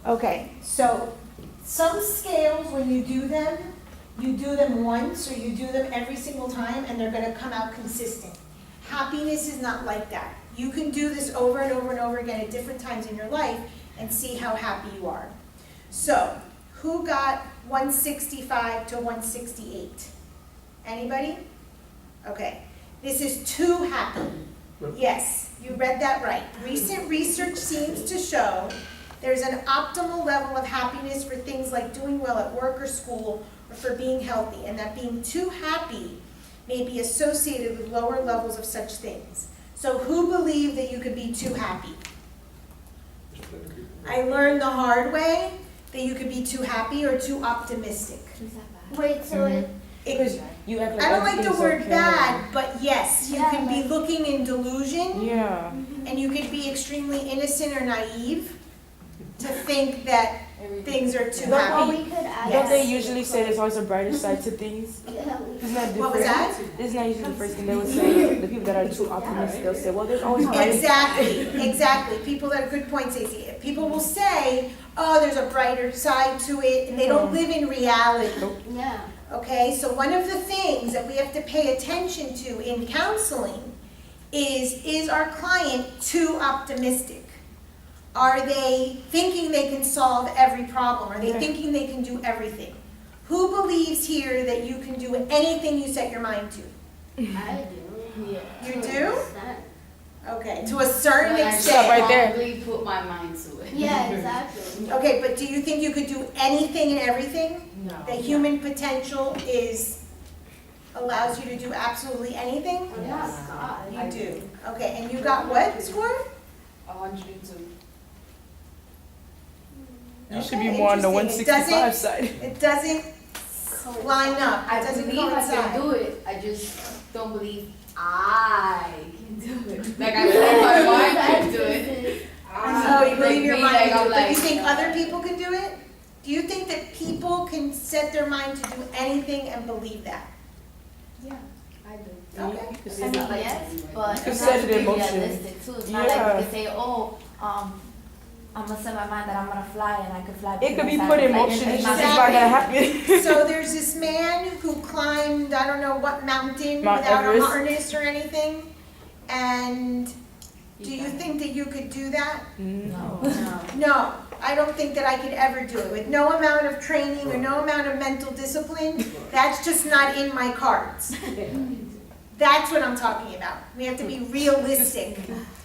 Okay, so some scales, when you do them once or you do them every single time and they're gonna come out consistent. Happiness is not like that. You can do this over and over and over again at different times in your life and see how happy you are. So, who got 165 to 168? Anybody? Okay, this is too happy. Yes, you read that right. Recent research seems to show there's an optimal level of happiness for things like doing well at work or school or for being healthy, and that being too happy may be associated with lower levels of such things. So who believed that you could be too happy? I learned the hard way that you could be too happy or too optimistic. Wait, so It was, You act like I don't like the everything's word okay. bad, but yes, you Yeah, can be like- looking in delusion, Yeah. and you could be extremely innocent or naive to think that things are too Or happy. we could add. Yes. Don't they usually say there's always a brighter side to things? Yeah, we Isn't that different? What was that? Isn't that usually the first thing they would say? The people that are too optimistic, they'll say, well, there's always brighter. Exactly. People that are good points, Stacey. People will say, oh, there's a brighter side to it, and they don't live in reality. Yeah. Okay, so one of the things that we have to pay attention to in counseling is our client too optimistic? Are they thinking they can solve every problem? Are they thinking they can do everything? Who believes here that you can do anything you set your mind to? I do. Yeah. You do? Okay, to a certain When I extent. right there. probably put my mind to it. Yeah, exactly. Okay, but do you think you could do anything and everything? No. The human potential allows you to do absolutely anything? Oh my God. You do. Okay, and you got what score? 102. You should Okay, be more on the interesting. 165 side. It doesn't line up. It I doesn't believe I can coincide. do it. I just don't believe I can do it. Like I believe my mind can do it. Oh, you believe your mind like, can do I'm it, but you like, think other people can do it? Do you think that people can set their mind to do anything and believe that? Yeah, I do. Okay. You could I say mean, that. yes, but You it's set not it in motion. realistic too. It's not Yeah. like we can say, oh, I'm gonna set my mind that I'm gonna fly and I could fly. It could be because put I in can fly. motion, it's It's just not- not gonna happen. So there's this man who climbed, I don't know what mountain Mount without a Everest. harness or anything. And do you think that you could do that? No. No, I don't think that I could ever do it. With no amount of training or no amount of mental discipline, that's just not in my cards. That's what I'm talking about. We have to be realistic.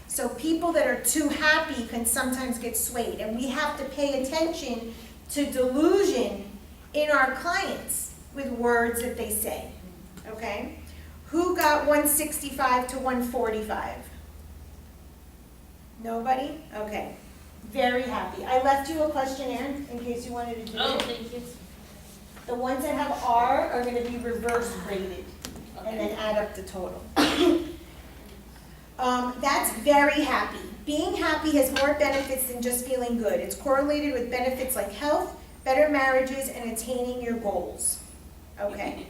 So people that are too happy can sometimes get swayed, and we have to pay attention to delusion in our clients with words that they say, okay? Who got 165 to 145? Nobody? Okay. Very happy. I left you a questionnaire in case you wanted to do it. thank you. The ones that have R are gonna be reverse graded and then add up the total. That's very happy. Being happy has more benefits than just feeling good. It's correlated with benefits like health, better marriages, and attaining your goals. Okay.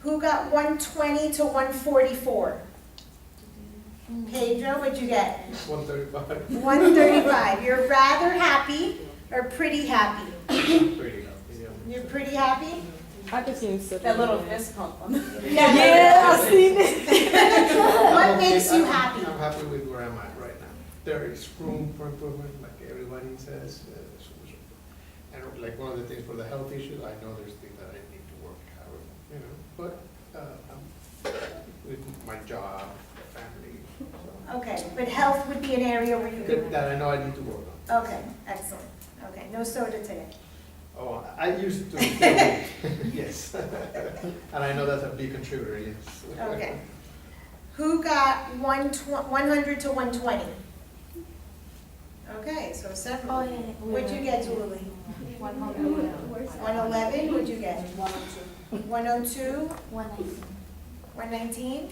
Who got 120 to 144? Pedro, what'd you get? 135. 135. You're rather happy or pretty happy? Pretty happy, yeah. You're pretty happy? I can see him That little fist pump. Yeah, I've seen it. What makes you happy? I'm happy with where I'm at right now. There is room for improvement, like everybody says. And like one of the things for the health issues, I know there's things that I need to work out, you know. But with my job, family, so. Okay, but health would be an area where you could, That I know I need to work on. okay, excellent. Okay, no soda today. Oh, I used to, yes. And I know that's a big contributor, yes. Okay. Who got 100 to 120? Okay, so seven. Oh, yeah. What'd you get, Julie? 111, what'd you get? 102, 119,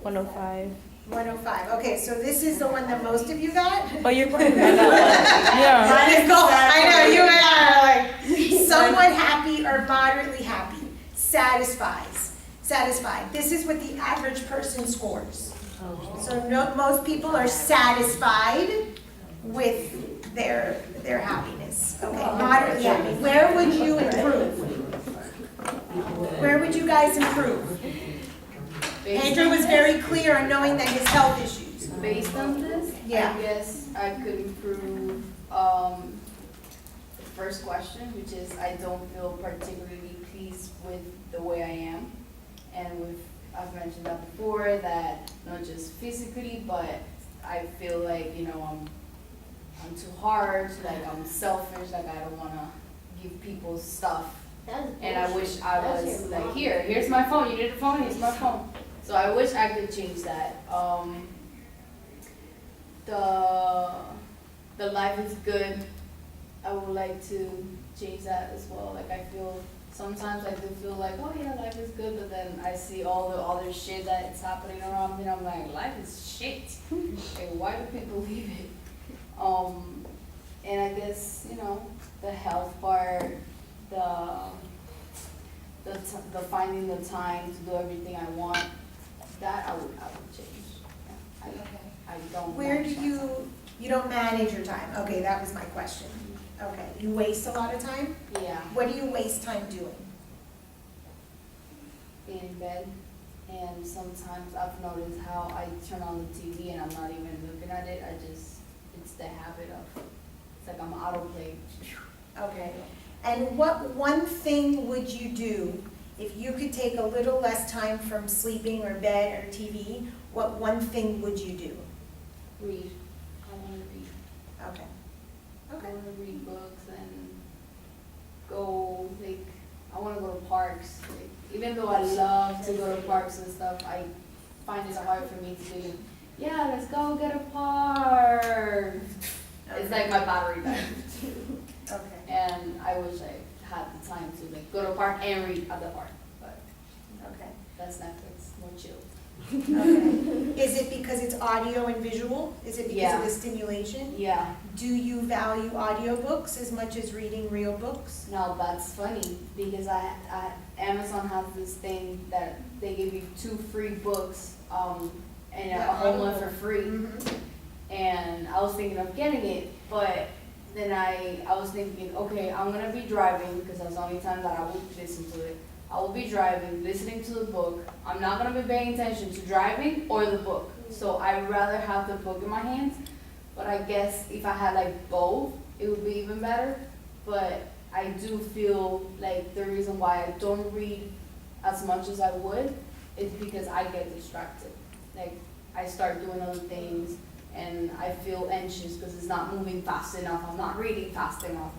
105. 105. Okay, so this is the one that most of you got? Oh, you're pretty good at that I know, you are like somewhat happy or moderately happy. Satisfies. Satisfied. This is what the average person scores. So most people are satisfied with their happiness. Okay, moderately happy. Where would you improve? Where would you guys improve? Andrew was very clear on knowing that his health issues. Based on this, Yeah. I guess I could improve, the first question, which is I don't feel particularly pleased with the way I am. And I've mentioned that before, that not just physically, but I feel like, I'm too harsh, like I'm selfish, like I don't wanna give people stuff. And I wish I was like, here's my phone, you need a phone, here's my phone. So I wish I could change that. The life is good, I would like to change that as well. Like I feel, sometimes I do feel like, oh yeah, life is good, but then I see all the other shit that's happening around me, and I'm like, life is shit. Like, why do people leave it? And I guess, the health part, the finding the time to do everything I want, that I would change. Yeah, I don't. Where do manage my time. you don't manage your time? Okay, that was my question. Okay, you waste a lot of time? Yeah, What do you waste time doing? being in bed, and sometimes I've noticed how I turn on the TV and I'm not even looking at it. It's the habit of, it's like I'm autoplay. Okay, and what one thing would you do if you could take a little less time from sleeping or bed or TV? What one thing would you do? Read. I want to read. Okay. I Okay. want to read books and go, like, I want to go to parks. Like, even though I love to go to parks and stuff, I find it hard for me to do, yeah, let's go get a park. It's like my battery died. Okay. And I wish I had the time to like go to a park and read at the park, but Okay. that's Netflix, more chill. Okay. Is it because it's audio and visual? Is it because Yeah. of the stimulation? Yeah, Do you value audiobooks as much as reading real books? no, that's funny because Amazon has this thing that they give you 2 free books, and a whole month for free. Mhm. And I was thinking of getting it, but then I was thinking, okay, I'm gonna be driving, because that's the only time that I would listen to it. I will be driving, listening to the book. I'm not gonna be paying attention to driving or the book. So I'd rather have the book in my hands, but I guess if I had like both, it would be even better. But I do feel like the reason why I don't read as much as I would is because I get distracted. Like, I start doing other things, and I feel anxious because it's not moving fast enough, I'm not reading fast enough,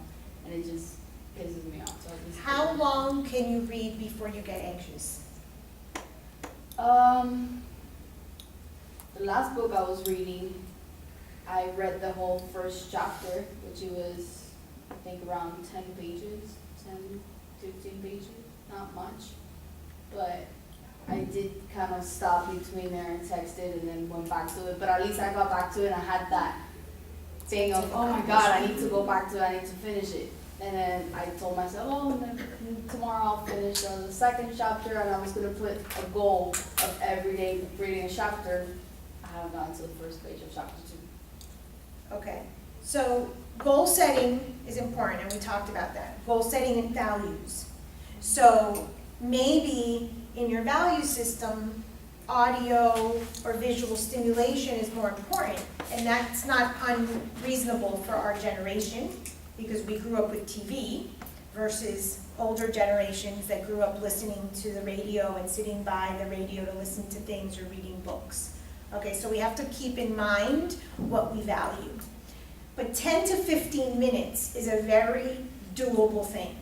and it just pisses me off. So I just How long can you read before you get anxious? The last book I was reading, I read the whole first chapter, which it was, I think, around 10 pages, 10, 15 pages, not much. But I did kind of stop between there and texted and then went back to it. But at least I got back to it and I had that thing of, oh my God, I need to go back to it, I need to finish it. And then I told myself, oh, then tomorrow I'll finish the second chapter, and I was going to put a goal of every day reading a chapter. I haven't gotten to the first page of chapter 2. Okay, so goal setting is important, and we talked about that. Goal setting and values. So maybe in your value system, audio or visual stimulation is more important, and that's not unreasonable for our generation, because we grew up with TV versus older generations that grew up listening to the radio and sitting by the radio to listen to things or reading books. Okay, so we have to keep in mind what we value. But 10 to 15 minutes is a very doable thing.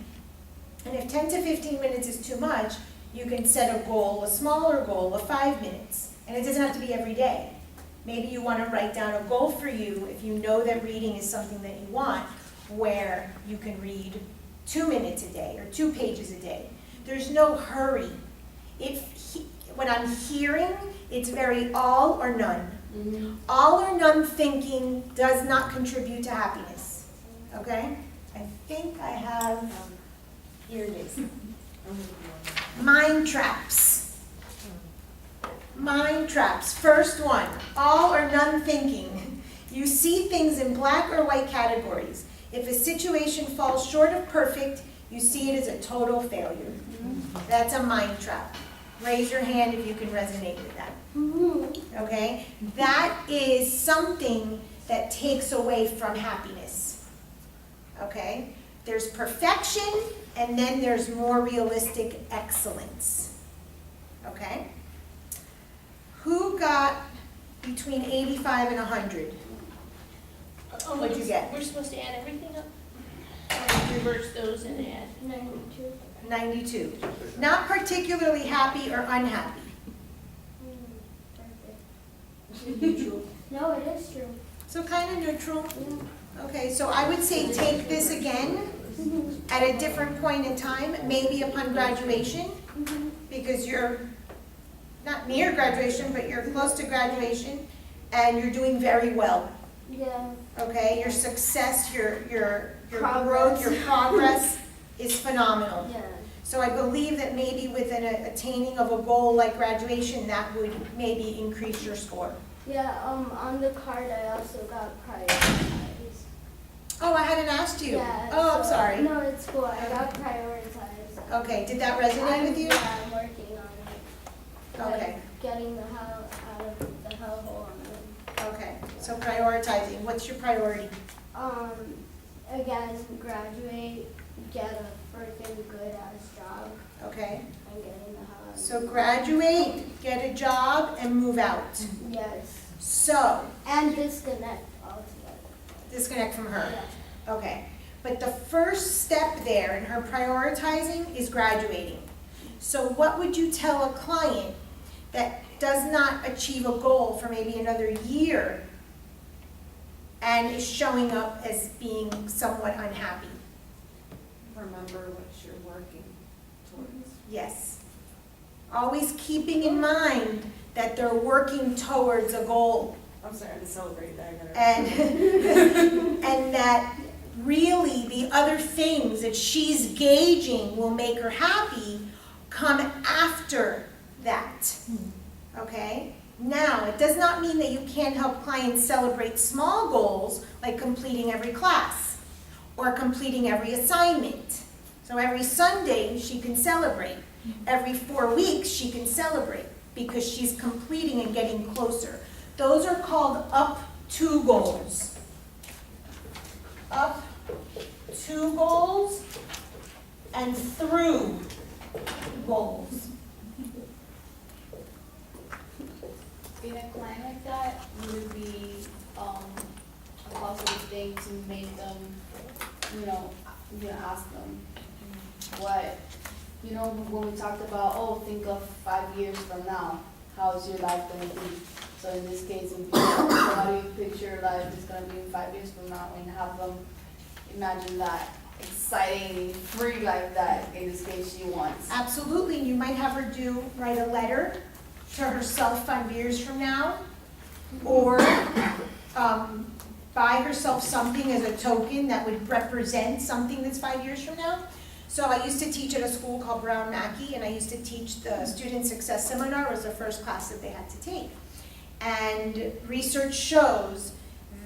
And if 10 to 15 minutes is too much, you can set a goal, a smaller goal of 5 minutes. And it doesn't have to be every day. Maybe you want to write down a goal for you if you know that reading is something that you want, where you can read 2 minutes a day or 2 pages a day. There's no hurry. When I'm hearing, it's very all or none. Mm-hmm. All or none thinking does not contribute to happiness. Okay? I think I have, here it is. Mind traps. Mind traps. First one, all or none thinking. You see things in black or white categories. If a situation falls short of perfect, you see it as a total failure. That's a mind trap. Raise your hand if you can resonate with that. Okay? That is something that takes away from happiness. Okay? There's perfection, and then there's more realistic excellence. Okay? Who got between 85 and 100? What'd you get? We're supposed to add everything up? Or reverse those and add? 92. 92. Not particularly happy or unhappy. Perfect. No, it is true. So kind of neutral. Okay, so I would say take this again at a different point in time, maybe upon graduation, because you're not near graduation, but you're close to graduation, and you're doing very well. Yeah. Okay, your success, your growth, Progress. your progress is phenomenal. Yeah. So I believe that maybe with an attaining of a goal like graduation, that would maybe increase your score. Yeah, on the card I also got prioritized. Oh, I hadn't asked you. Yeah, Oh, I'm so- sorry. No, it's cool. I got prioritized. Okay, did that resonate with you? Yeah, I'm working on it. Okay, Like, getting the hell out of the hellhole I'm in. okay. So prioritizing, what's your priority? Again, graduate, get a freaking good ass job, Okay, and getting the hell out of so graduate, get a job, and move out. Yes. So, And disconnect altogether. disconnect from her. Yeah. Okay, but the first step there in her prioritizing is graduating. So what would you tell a client that does not achieve a goal for maybe another year and is showing up as being somewhat unhappy? Remember what you're working towards. Yes. Always keeping in mind that they're working towards a goal. I'm sorry to celebrate that. And, and that really the other things that she's gauging will make her happy come after that. Okay? Now, it does not mean that you can't help clients celebrate small goals like completing every class or completing every assignment. So every Sunday she can celebrate. Every 4 weeks she can celebrate because she's completing and getting closer. Those are called up to goals. Up to goals and through goals. In a client like that, would it be a positive thing to make them, ask them what, when we talked about, think of 5 years from now, how's your life gonna be? So in this case, how do you picture your life is gonna be in 5 years from now, and have them imagine that exciting, free life that, in this case, she wants. Absolutely, you might have her write a letter to herself 5 years from now, or buy herself something as a token that would represent something that's 5 years from now. So I used to teach at a school called Brown Mackey, and I used to teach the Student Success Seminar. It was the first class that they had to take. And research shows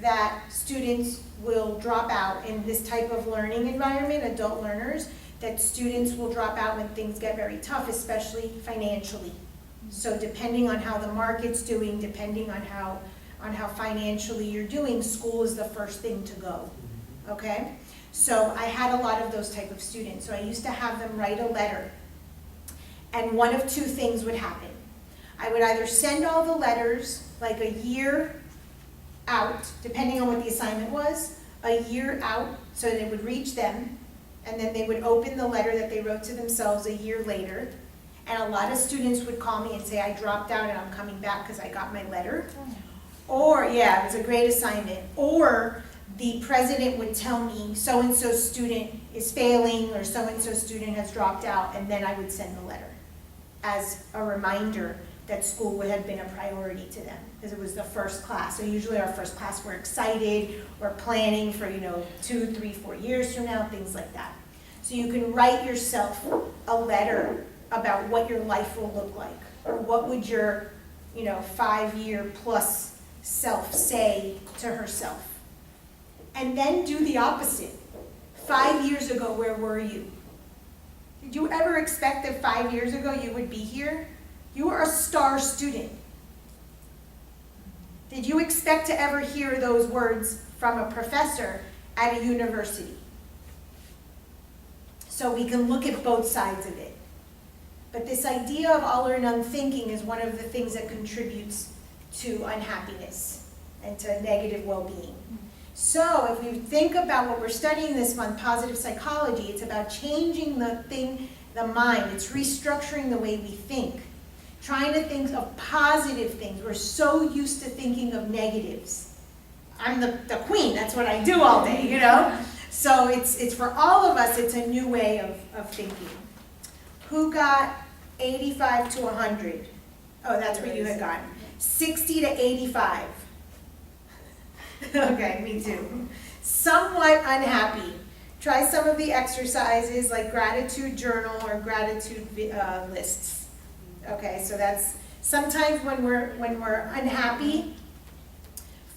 that students will drop out in this type of learning environment, adult learners, that students will drop out when things get very tough, especially financially. So depending on how the market's doing, depending on how financially you're doing, school is the first thing to go, okay? So I had a lot of those type of students. So I used to have them write a letter, and one of two things would happen. I would either send all the letters like a year out, depending on what the assignment was, a year out, so that it would reach them, and then they would open the letter that they wrote to themselves a year later. And a lot of students would call me and say, I dropped out and I'm coming back because I got my letter. Or, yeah, it was a great assignment. Or the president would tell me, so-and-so student is failing, or so-and-so student has dropped out, and then I would send the letter as a reminder that school would have been a priority to them, because it was the first class. So usually our first class, we're excited, we're planning for, 2, 3, 4 years from now, things like that. So you can write yourself a letter about what your life will look like, or what would your, 5-year plus self say to herself? And then do the opposite. 5 years ago, where were you? Did you ever expect that 5 years ago you would be here? You were a star student. Did you expect to ever hear those words from a professor at a university? So we can look at both sides of it. But this idea of all or none thinking is one of the things that contributes to unhappiness and to negative well-being. So if we think about what we're studying this month, positive psychology, it's about changing the mind. It's restructuring the way we think. Trying to think of positive things. We're so used to thinking of negatives. I'm the queen, that's what I do all day, you know? So it's for all of us, it's a new way of thinking. Who got 85 to 100? Oh, that's what you had gotten. 60 to 85. Okay, me too. Somewhat unhappy. Try some of the exercises like gratitude journal or gratitude lists. Okay, so that's sometimes when we're unhappy,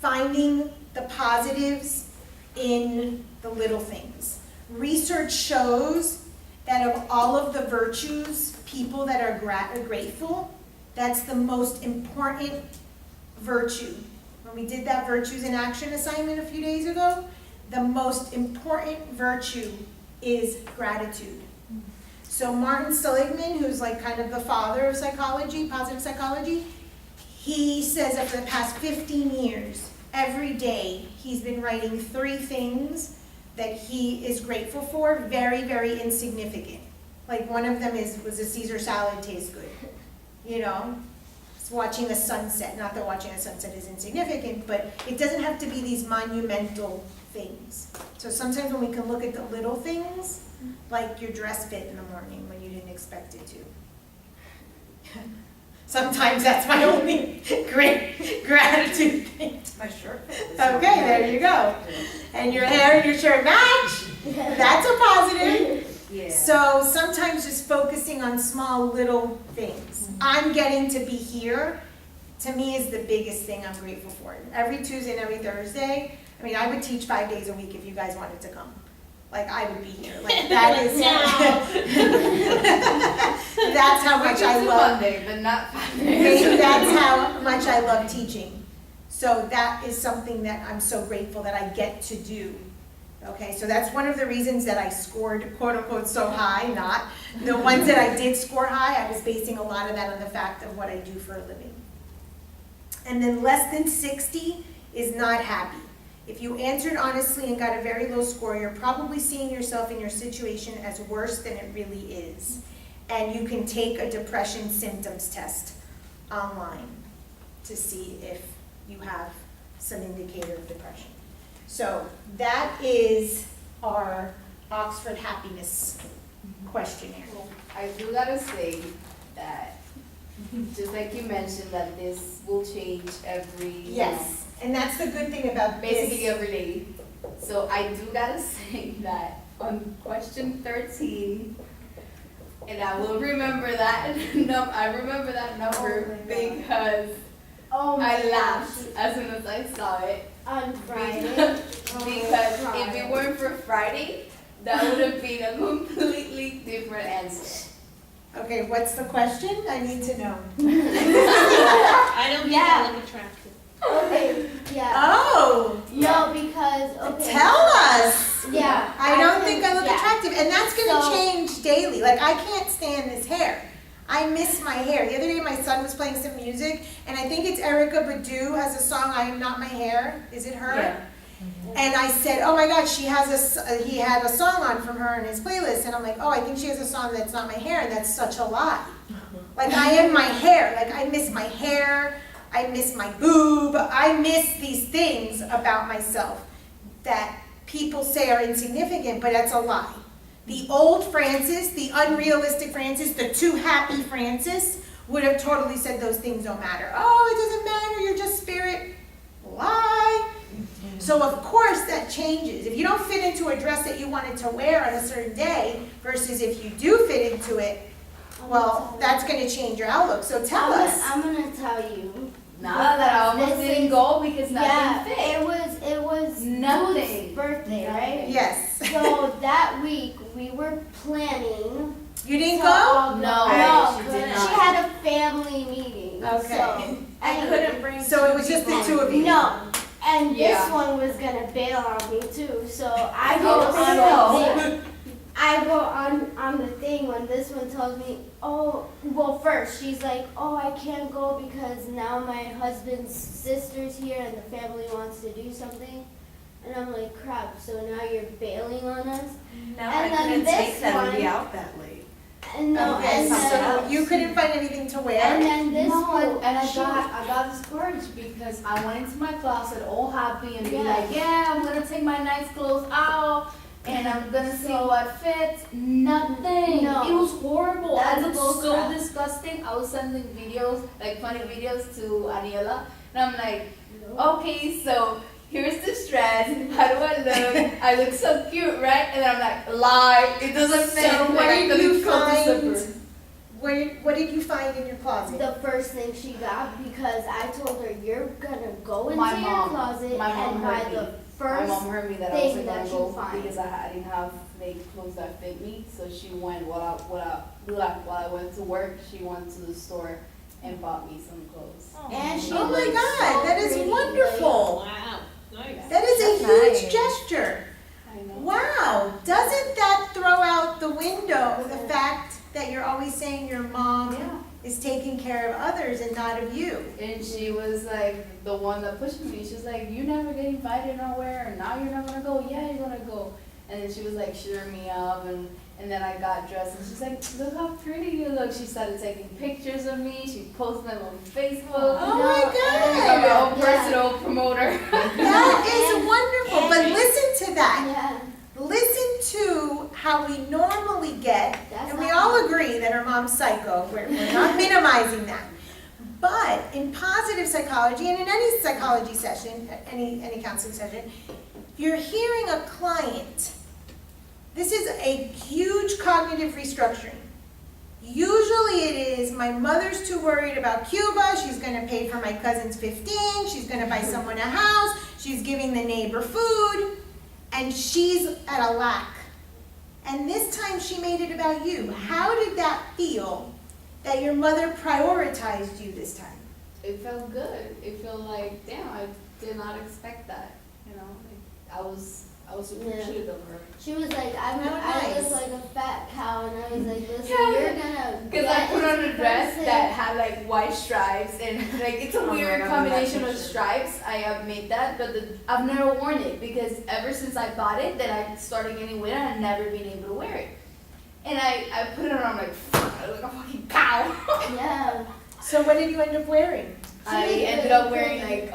finding the positives in the little things. Research shows that of all of the virtues, people that are grateful, that's the most important virtue. When we did that virtues in action assignment a few days ago, the most important virtue is gratitude. So Martin Seligman, who's like kind of the father of psychology, positive psychology, he says that for the past 15 years, every day he's been writing 3 things that he is grateful for, very, very insignificant. Like one of them was a Caesar salad tastes good, you know? It's watching a sunset, not that watching a sunset is insignificant, but it doesn't have to be these monumental things. So sometimes when we can look at the little things, like your dress fit in the morning when you didn't expect it to. Sometimes that's my only great gratitude thing. My shirt. Okay, there you go. And your hair and your shirt match. That's a positive. Yeah. So sometimes just focusing on small little things. I'm getting to be here, to me, is the biggest thing I'm grateful for. Every Tuesday and every Thursday, I mean, I would teach 5 days a week if you guys wanted to come. Like, I would be here. Like, that is, that's how much I love. Monday, but not 5 days. Maybe that's how much I love teaching. So that is something that I'm so grateful that I get to do. Okay, so that's one of the reasons that I scored, quote unquote, so high, not. The ones that I did score high, I was basing a lot of that on the fact of what I do for a living. And then less than 60 is not happy. If you answered honestly and got a very low score, you're probably seeing yourself in your situation as worse than it really is. And you can take a depression symptoms test online to see if you have some indicator of depression. So that is our Oxford Happiness questionnaire. Well, I do gotta say that, just like you mentioned, that this will change every, Yes, and that's the good thing about basically this. every day. So I do gotta say that on question 13, and I will remember that, I remember that number because I laughed as soon as I saw it. On Friday. Because if it weren't for Friday, that would have been a completely different answer. Okay, what's the question? I need to know. I don't think I look attractive. Okay, yeah. Oh, No, because, okay. tell us. Yeah. I don't think I look yeah. attractive, and that's gonna So- change daily. Like, I can't stand this hair. I miss my hair. The other day, my son was playing some music, and I think it's Erica Badu has a song, "I'm Not My Hair." Is it her? Yeah. And I said, "Oh my God, he had a song on from her in his playlist," and I'm like, "Oh, I think she has a song that's not my hair," and that's such a lie. Like, I am my hair. Like, I miss my hair. I miss my boob. I miss these things about myself that people say are insignificant, but that's a lie. The old Francis, the unrealistic Francis, the too happy Francis would have totally said those things don't matter. Oh, it doesn't matter, you're just spirit. Lie. So of course that changes. If you don't fit into a dress that you wanted to wear on a certain day versus if you do fit into it, well, that's going to change your outlook. So tell us. I'm gonna tell you Nada, that I almost This didn't is- go because Yeah, nothing fit. it was Nothing. Dude's birthday, right? Yes. So that week, we were planning. You didn't to go? all No, no, she did she not. had a family meeting. Okay. So, I anyway. couldn't bring. So it was just the two of you? No, and this Yeah. one was gonna bail on me too, so I Oh, go on so- the thing. I go on the thing when this one tells me, oh, well first, she's like, oh, I can't go because now my husband's sister's here and the family wants to do something. And I'm like, crap, so now you're bailing on us? No, And I then couldn't this take them to be one- out that late. And no, Okay, and so then, you couldn't find anything to wear? and then this No, one, and I she- got discouraged because I went into my closet all happy and be Yeah. like, yeah, I'm gonna take my nice clothes out and I'm gonna see what fits. Nothing. No. It was horrible. I That's looked bull so crap. disgusting. I was sending videos, like funny videos to Aniela, and I'm like, okay, so here's this dress. How do I look? I look so cute, right? And then I'm like, lie. It doesn't fit. So Like, what I did couldn't you close the find? zipper. What did you find in your closet? the first thing she got because I told her you're gonna go into My your mom. closet My mom and buy heard the My first. mom heard me that I thing wasn't gonna that go you find. because I didn't have like clothes that fit me. So she went while I went to work. She went to the store and bought me some clothes. And she Oh my looked God, so that is pretty, wonderful. Wow, nice. That is a That's huge nice. gesture. I know. Wow, doesn't that throw out the window the fact that you're always saying your mom Yeah. is taking care of others and not of you? And she was like the one that pushed me. She was like, "You never get invited nowhere, and now you're not gonna go. Yeah, you're gonna go." And then she was like cheering me up, and then I got dressed, and she's like, "Look how pretty you look." She started taking pictures of me. She posted them on Facebook. Oh my I'm my God, own Yeah. personal promoter. that is wonderful, but listen to that. Yeah, Listen to how we normally get, That's and we not- all agree that our mom's psycho, we're not minimizing that. But in positive psychology, and in any psychology session, any counseling session, you're hearing a client. This is a huge cognitive restructuring. Usually it is, my mother's too worried about Cuba, she's gonna pay for my cousin's 15, she's gonna buy someone a house, she's giving the neighbor food, and she's at a lack. And this time she made it about you. How did that feel that your mother prioritized you this time? It felt good. It felt like, damn, I did not expect that. You know, like, I was super Yeah. appreciative of her. she was like, I nice. look like a fat cow, and I was like, listen, Yeah. you're gonna. Because I get put on a this dress person." that had like white stripes and like it's a Oh, weird I remember combination that of picture. stripes. I have made that, but I've never worn it because ever since I bought it, then I started getting weight and I've never been able to wear it. And I put it on, I'm like, I look like a fucking cow. Yeah. So what did you end up wearing? I She ended really up wearing pretty. like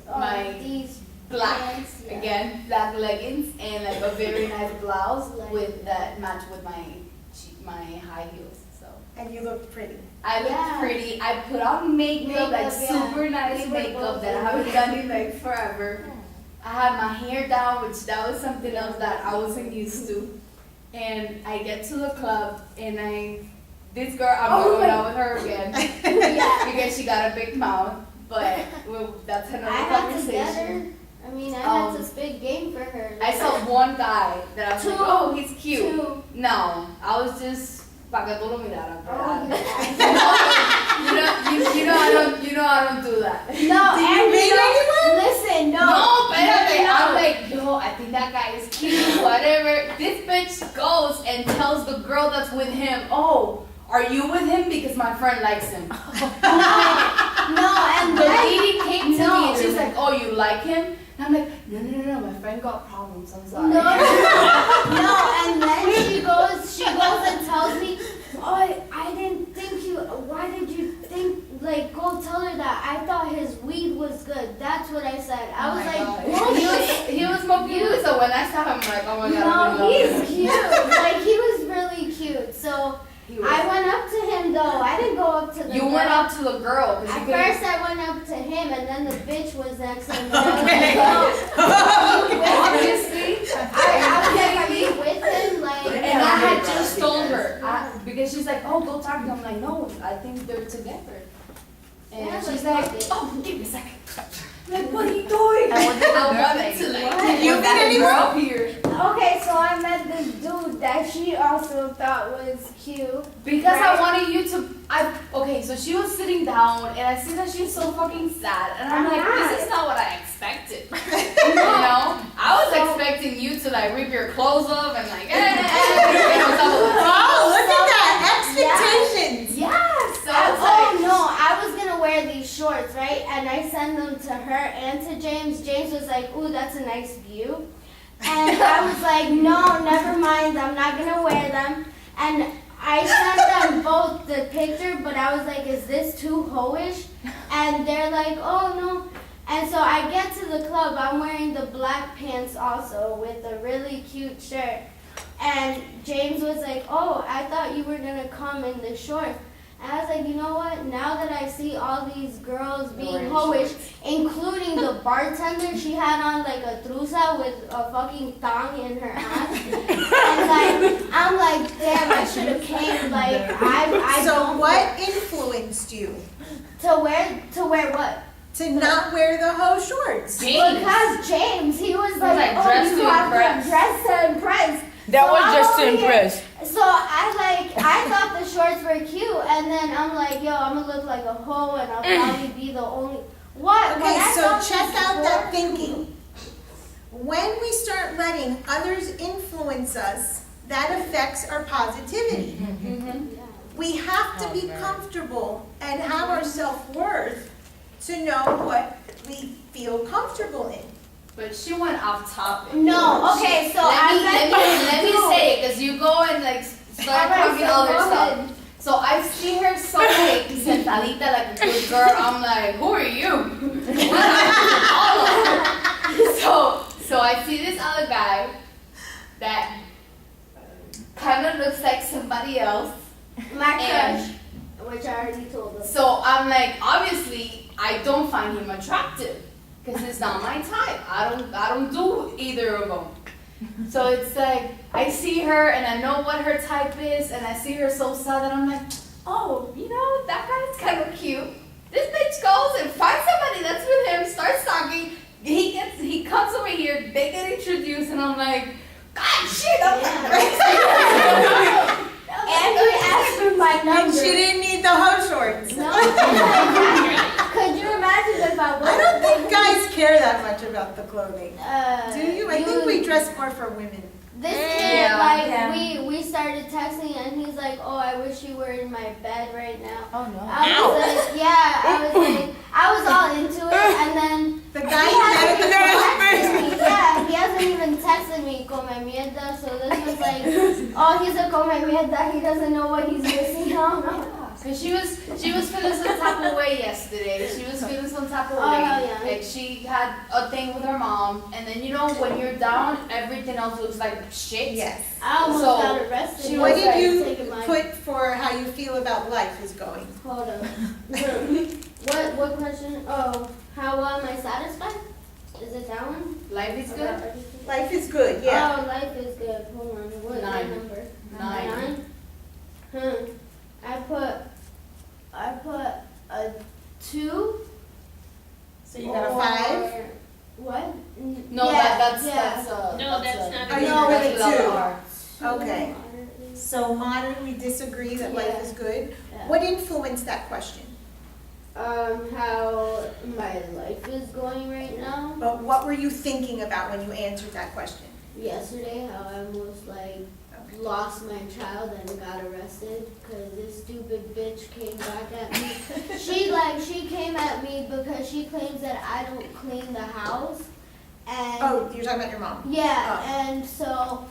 my These black pants, yeah. again, black leggings and like a very nice blouse Like- with that matched with my high heels. So And you looked pretty. I looked Yeah. pretty. I put on makeup, like Makeup, yeah. super nice We were makeup both that I in haven't makeup. done in like forever. I had my hair down, which that was something else that I wasn't used to. And I get to the club and this girl, I'm Oh going my- out with her again Yeah. because she got a big mouth. But that's I another had to get conversation. her. I mean, I Um, had to spit game for her. I saw one guy that I was like, Two. oh, he's cute. Two. No, I was just pa que tú lo miraras. but Oh, you know I don't do that. No, Did you and meet anyone? listen, no. No, espérate. No. I'm like, yo, I think that guy is cute, whatever. This bitch goes and tells the girl that's with him, oh, are you with him? Because my friend likes him. No, and The then, lady came to me No. and she's like, oh, you like him? And I'm like, no, my friend got problems, I'm sorry. no, and then she goes and tells me, oh, I didn't think you, why did you think, like, go tell her that. I thought his weed was good. That's what I said. I was like, bullshit. he was smoking weed, so when I saw him, I'm like, oh my god, No, I'm in he's love with him. cute. Like, he was really cute. So, He was- I went up to him, though. I didn't go up to the You girl. went up to the girl. 'cause At you couldn't- first, I went up to him, and then the bitch was next to him. And I was like, Obviously, I was like, are you with him? Like, and I had just told her because she's like, "Oh, go talk to him." I'm like, "No, I think they're together." And Yeah, she's like, like, oh, give me a second. I'm like, what are you doing? And what did the I girl wanted think? to like, Did you was meet that anyone? girl here? Okay, so I met this dude that she also thought was cute. Because Right. I wanted you to, okay, so she was sitting down and I see that she's so fucking sad. And I'm like, this is not what I expected. You know? I was expecting you to like rip your clothes off and like, Oh, look at that, expectations. yeah, so I was Oh like, no, I was gonna wear these shorts, right? And I sent them to her and to James. James was like, ooh, that's a nice view. And I was like, no, never mind, I'm not gonna wear them. And I sent them both the picture, but I was like, is this too hoish? And they're like, oh no. And so I get to the club, I'm wearing the black pants also with a really cute shirt. And James was like, oh, I thought you were gonna come in the shorts. And I was like, you know what? Now that I see all these girls being Wearing hoish, including the bartender, she had on like a trusa with a fucking thong in her ass. And like, I'm like, damn, I should have came. Like, I So don't. what influenced you To wear what? to not wear the hoe shorts? James. Because James, he was like, like, oh, dress you to have impress. to dress to impress. That So was I'm just to over here- impress. So I thought the shorts were cute, and then I'm like, yo, I'm gonna look like a hoe, and I'll probably be the only. What? When Okay, I so saw check this out that short- thinking. When we start letting others influence us, that affects our positivity. Yeah. We have to be comfortable and have our self-worth to know what we feel comfortable in. But she went off topic. No, okay, so let me say it, because you go and like start talking other stuff. So I see her so like sentadita like a good girl. I'm like, who are you? What happened to all of them? So I see this other guy that kind of looks like somebody else. My And- crush, which I already told them. So I'm like, obviously, I don't find him attractive because it's not my type. I don't do either of them. So it's like I see her and I know what her type is, and I see her so sad that I'm like, oh, you know, that guy's kind of cute. This bitch goes and finds somebody that's with him, starts talking. He comes over here, they get introduced, and I'm like, God shit, I'm And he asked for my And number. she didn't need the hoe shorts. No. Could you imagine if I was? I don't think guys care that much about the clothing. Uh, Do you? I think we dress more for women. This kid, Yeah. like, Yeah. we started texting, and he's like, oh, I wish you were in my bed right now. Oh no. I was like, yeah, I was all into it, and then The he guy hasn't who even had texted me. Yeah, he hasn't even texted me, come mierda, so this was like, oh, he's a come mierda, he doesn't know what he's missing out on. Cause she was feeling some type of way yesterday. She was feeling some type of way. Oh, yeah. Like she had a thing with her mom, and then you know when you're down, everything else looks like shit. Yes. I almost So, got arrested. she What was did Taking you my- put for how you feel about life is going? Hold on. What question? Oh, how am I satisfied? Is it that one? Life is About good. everything? Life is good, yeah. Oh, life is good. Hold on. What is Nine. my number? 9. I put a 2. So you got a 5? or- What? No, Yeah, that's No, that's not Are a you good with one. a 2? two Okay. moderately. So modern, we disagree that life Yeah. is good. Yeah. What influenced that question? How my life is going right now. But what were you thinking about when you answered that question? Yesterday, how I almost like lost my child and got arrested because this stupid bitch came back at me. she came at me because she claims that I don't clean the house. And Oh, you're talking about your mom? yeah, Oh. and so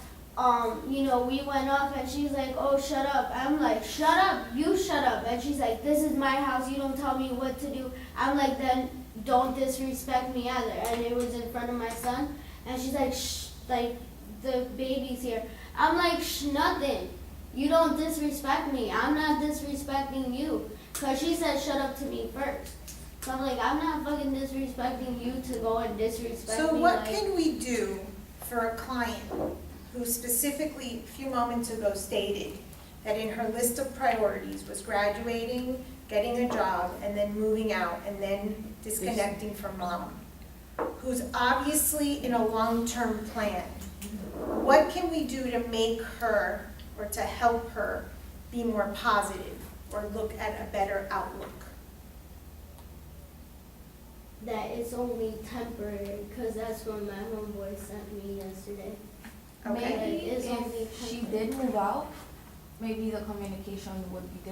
you know, we went off and she's like, oh, shut up. I'm like, shut up, you shut up. And she's like, this is my house, you don't tell me what to do. I'm like, then don't disrespect me either. And it was in front of my son. And she's like, shh, like, the baby's here. I'm like, shh, nothing. You don't disrespect me. I'm not disrespecting you. Because she said, shut up to me first. So I'm like, I'm not fucking disrespecting you to go and disrespect So me. what like, can we do for a client who specifically a few moments ago stated that in her list of priorities was graduating, getting a job, and then moving out, and then disconnecting from mom, who's obviously in a long-term plan. What can we do to make her, or to help her, be more positive, or look at a better outlook? That it's only temporary, because that's what my homeboy sent me yesterday. Okay. Maybe It's only if she temporary. did move out, maybe the communication would be